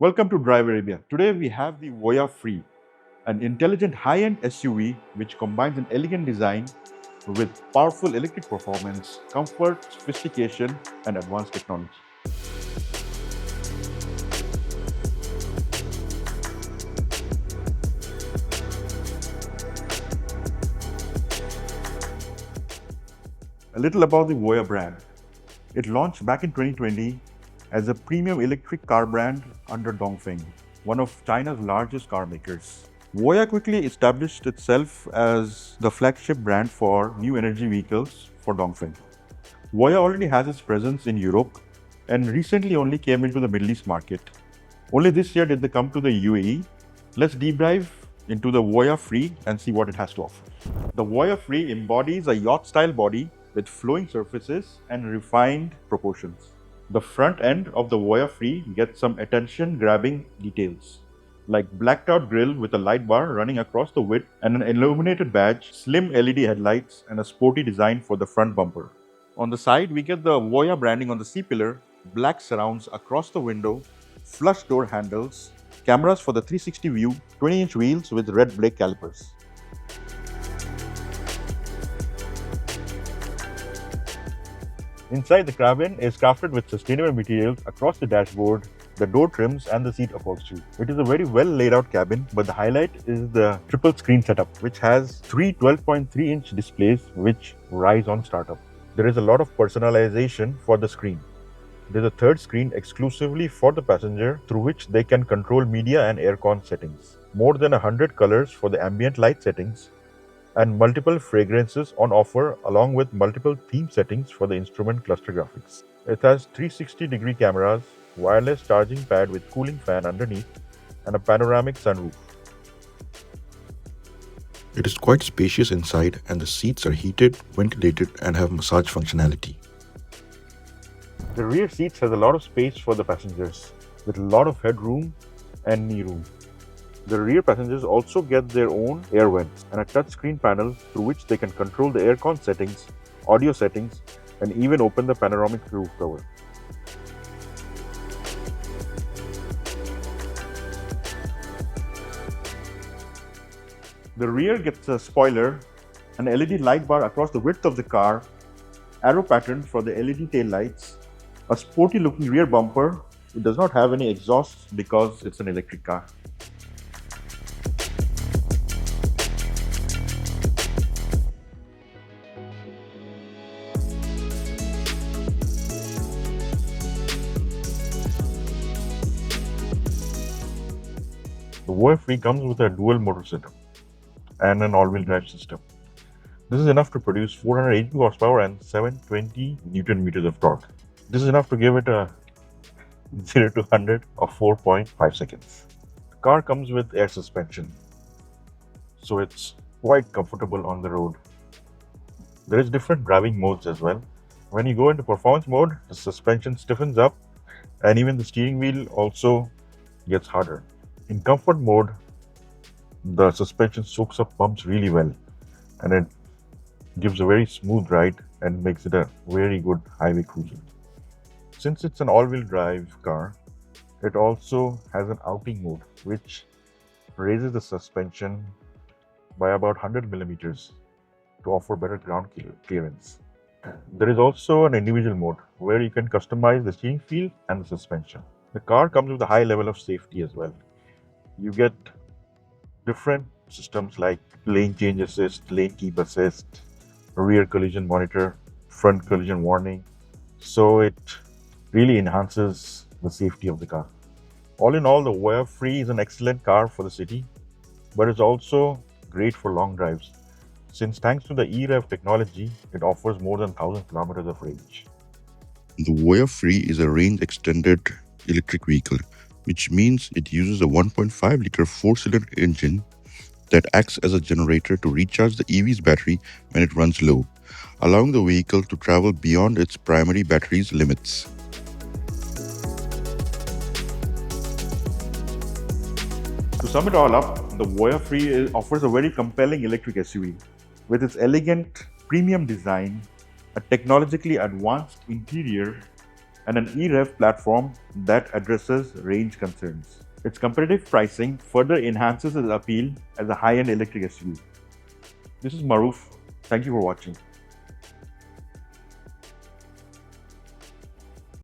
Welcome to DriveArabia. Today we have the Voya Free, an intelligent high-end SUV which combines an elegant design with powerful electric performance, comfort, sophistication, and advanced technology. A little about the Voya brand. It launched back in 2020 as a premium electric car brand under Dongfeng, one of China's largest car makers. Voya quickly established itself as the flagship brand for new energy vehicles for Dongfeng. Voya already has its presence in Europe and recently only came into the Middle East market. Only this year did they come to the UAE. Let's deep dive into the Voya Free and see what it has to offer. The Voya Free embodies a yacht-style body with flowing surfaces and refined proportions. The front end of the Voya Free gets some attention-grabbing details, like blacked-out grille with a light bar running across the width and an illuminated badge, slim LED headlights, and a sporty design for the front bumper. On the side, we get the Voya branding on the C-pillar, black surrounds across the window, flush door handles, cameras for the 360 view, 20-inch wheels with red brake calipers. Inside, the cabin is crafted with sustainable materials across the dashboard, the door trims, and the seat upholstery. It is a very well laid out cabin, but the highlight is the triple screen setup, which has three 12.3-inch displays which rise on startup. There is a lot of personalization for the screen. There's a third screen exclusively for the passenger through which they can control media and aircon settings. More than 100 colors for the ambient light settings, and multiple fragrances on offer along with multiple theme settings for the instrument cluster graphics. It has 360-degree cameras, wireless charging pad with cooling fan underneath, and a panoramic sunroof. It is quite spacious inside and the seats are heated, ventilated and have massage functionality. The rear seats has a lot of space for the passengers with a lot of headroom and knee room. The rear passengers also get their own air vents and a touchscreen panel through which they can control the aircon settings, audio settings, and even open the panoramic roof cover. The rear gets a spoiler, an LED light bar across the width of the car, arrow pattern for the LED tail lights, a sporty looking rear bumper. It does not have any exhaust because it's an electric car. The Voya Free comes with a dual motor setup and an all-wheel drive system. This is enough to produce 480 horsepower and 720 Newton meters of torque. This is enough to give it a 0 to 100 of 4.5 seconds. The car comes with air suspension, so it's quite comfortable on the road. There is different driving modes as well. When you go into performance mode, the suspension stiffens up and even the steering wheel also gets harder. In comfort mode, the suspension soaks up bumps really well and it gives a very smooth ride and makes it a very good highway cruiser. Since it's an all-wheel drive car, it also has an outing mode which raises the suspension by about 100 millimeters to offer better ground clearance. There is also an individual mode where you can customize the steering feel and the suspension. The car comes with a high level of safety as well. You get different systems like lane change assist, lane keep assist, rear collision monitor, front collision warning. So it really enhances the safety of the car. All in all, the Voya Free is an excellent car for the city, but it's also great for long drives. Since thanks to the eRev technology, it offers more than 1,000 kilometers of range. The Voya Free is a range extended electric vehicle, which means it uses a 1.5-liter 4-cylinder engine that acts as a generator to recharge the EV's battery when it runs low, allowing the vehicle to travel beyond its primary battery's limits. To sum it all up, the Voya Free offers a very compelling electric SUV. With its elegant, premium design, a technologically advanced interior, and an e-rev platform that addresses range concerns. Its competitive pricing further enhances its appeal as a high-end electric SUV. This is Maruf. Thank you for watching.